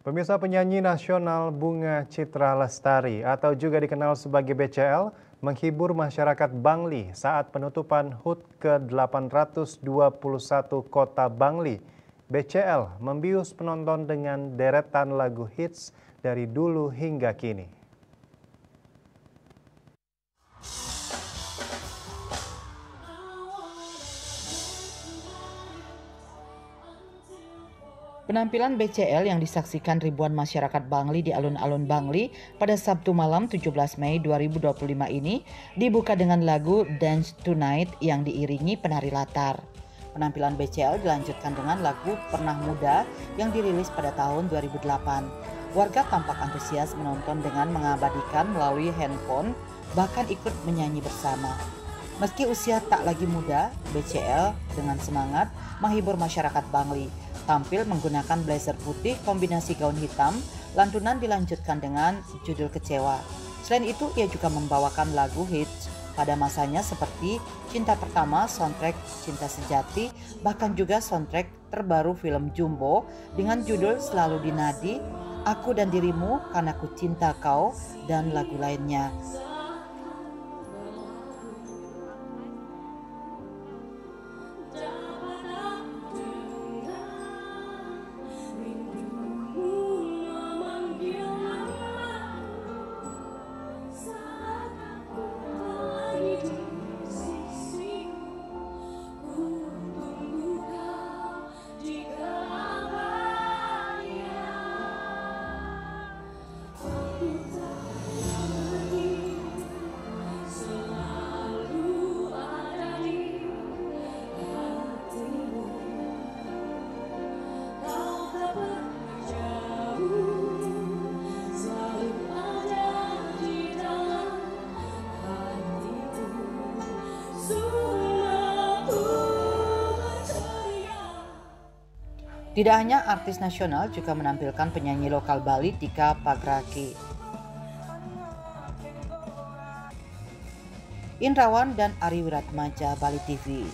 Pemirsa, penyanyi nasional Bunga Citra Lestari atau juga dikenal sebagai BCL menghibur masyarakat Bangli saat penutupan HUT ke-821 Kota Bangli. BCL membius penonton dengan deretan lagu hits dari dulu hingga kini. Penampilan BCL yang disaksikan ribuan masyarakat Bangli di alun-alun Bangli pada Sabtu malam 17 Mei 2025 ini dibuka dengan lagu Dance Tonight yang diiringi penari latar. Penampilan BCL dilanjutkan dengan lagu Pernah Muda yang dirilis pada tahun 2008. Warga tampak antusias menonton dengan mengabadikan melalui handphone, bahkan ikut menyanyi bersama. Meski usia tak lagi muda, BCL dengan semangat menghibur masyarakat Bangli. Tampil menggunakan blazer putih kombinasi gaun hitam, lantunan dilanjutkan dengan judul Kecewa. Selain itu, ia juga membawakan lagu hits pada masanya seperti Cinta Pertama, soundtrack Cinta Sejati, bahkan juga soundtrack terbaru film Jumbo dengan judul Selalu Dinadi, Aku dan Dirimu, Karena Ku Cinta Kau, dan lagu lainnya. Tidak hanya artis nasional, juga menampilkan penyanyi lokal Bali, Tika Pagraki. Indrawan dan Ari Wiratmaja, Bali TV.